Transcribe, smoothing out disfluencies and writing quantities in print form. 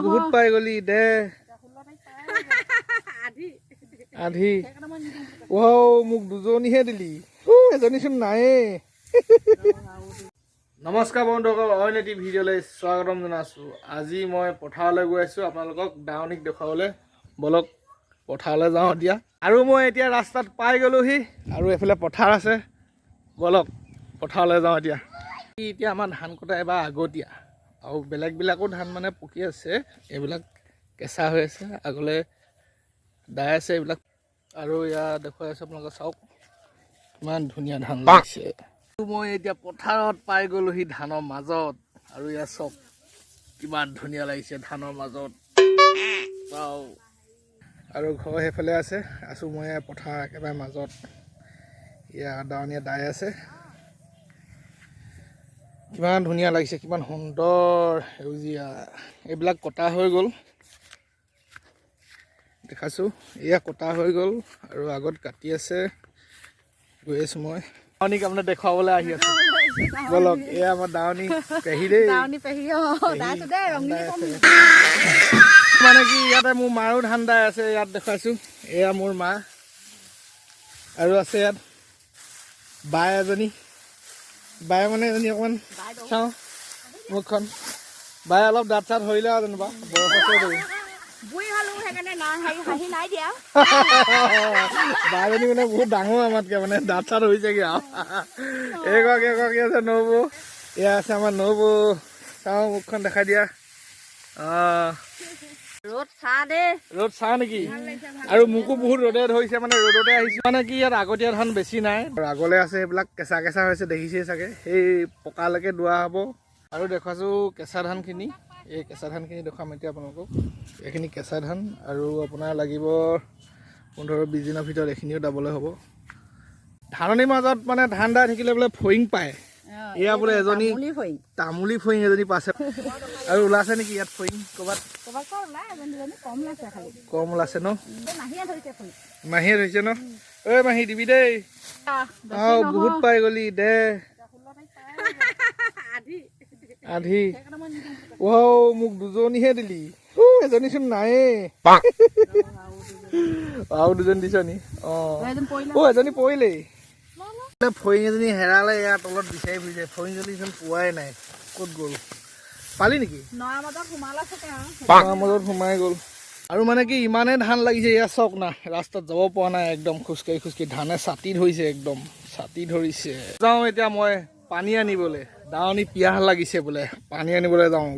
বহুত পাই গলি দে আধি মোক দুজনীহে দিলি এজনীচোন নায়ে নমস্কাৰ বন্ধুসকল অইন এটি ভিডিঅ'লৈ স্বাগতম জনাইছোঁ। আজি মই পথাৰলৈ গৈ আছোঁ আপোনালোকক দাৱনীক দেখুৱাবলৈ। বলক পথাৰলৈ যাওঁ এতিয়া। আৰু মই এতিয়া ৰাস্তাত পাই গ'লোহি আৰু এফালে পথাৰ আছে। বলক পথাৰলৈ যাওঁ এতিয়া। এতিয়া আমাৰ ধান কটা এবাৰ আগতীয়া আৰু বেলেগবিলাকো ধান মানে পকি আছে, এইবিলাক কেঁচা হৈ আছে, আগলৈ দাই আছে এইবিলাক। আৰু ইয়াত দেখুৱাই আছোঁ আপোনালোকে চাওক ইমান ধুনীয়া ধান লাগিছে। মই এতিয়া পথাৰত পাই গ'লোহি ধানৰ মাজত আৰু ইয়াত চাওক কিমান ধুনীয়া লাগিছে ধানৰ মাজত। আৰু ঘৰ সেইফালে আছোঁ মই পথাৰ একেবাৰে মাজত। ইয়াত দাৱনীয়ে দাই আছে, কিমান ধুনীয়া লাগিছে, কিমান সুন্দৰ সেউজীয়া। এইবিলাক কটা হৈ গ'ল, দেখাছোঁ এয়া কটা হৈ গ'ল আৰু আগত কাটি আছে। গৈ আছোঁ মই দাৱনীক আপোনাৰ দেখুৱাবলৈ আহি আছোঁ। বলক এয়া আমাৰ দাৱনী পেহী দেই, মানে কি ইয়াতে মোৰ মাৰো ধান দাই আছে। ইয়াত দেখুৱাইছোঁ এয়া মোৰ মা আৰু আছে ইয়াত বাই এজনী। বাই মানে এজনী অকণমান চাওঁ মুখখন, বাই অলপ দাঁত চাত সৰিলে আৰু যেনিবা বয়স আছে দেই। বাজনী মানে বহুত ডাঙৰ আমাতকে, মানে দাঁত চাত হৈছেগে আৰু। এগৰাকী আছে নবৌ, এয়া আছে আমাৰ নবৌ। চাওঁ মুখখন দেখাই দিয়া। ৰ'দ চাহ নেকি? আৰু মোকো বহুত ৰ'দে ধৰিছে, মানে ৰ'দতে আহিছোঁ। মানে কি ইয়াত আগতীয়া ধান বেছি নাই আৰু আগলৈ আছে সেইবিলাক কেঁচা কেঁচা হৈছে, দেখিছেই চাগে। সেই পকালৈকে দোৱা হ'ব। আৰু দেখুৱাইছোঁ কেঁচা ধানখিনি, এই কেঁচা ধানখিনি দেখুৱাম এতিয়া আপোনালোকক। এইখিনি কেঁচা ধান আৰু আপোনাৰ লাগিব 15-20 দিনৰ ভিতৰত এইখিনিও দাবলৈ হ'ব। ধাননিৰ মাজত মানে ধান দাই থাকিলে বোলে ফৰিং পায়। এয়া বোলে এজনী তামুলী ফৰিং এজনী পাইছে। আৰু ওলাইছে নেকি ইয়াত ফৰিং ক'ৰবাত? কম ওলাইছে ন? মাহীয়ে ধৰিছে ন? ঐ মাহী দিবি দেই। বহুত পাই গলি দে আধি মোক দুজনীহে দিলি এজনীচোন নায়ে আৰু দুজনী দিছ নি? এজনী পৰিলেই। ফৰিং এজনী হেৰালে, ইয়াৰ তলত বিচাৰি ফুৰিছে। ফৰিংজনীচোন পোৱাই নাই, ক'ত গ'ল? পালি নেকি? মাজত সোমাই গ'ল। আৰু মানে কি ইমানেই ধান লাগিছে, ইয়াত চাওক না, ৰাস্তাত যাব পৰা নাই একদম। খোজকাঢ়ি ধানে ছাটি ধৰিছে, একদম ছাটি ধৰিছে। যাওঁ এতিয়া মই পানী আনিবলৈ। দাৱনী পিয়াহ লাগিছে বোলে, পানী আনিবলৈ যাওঁ।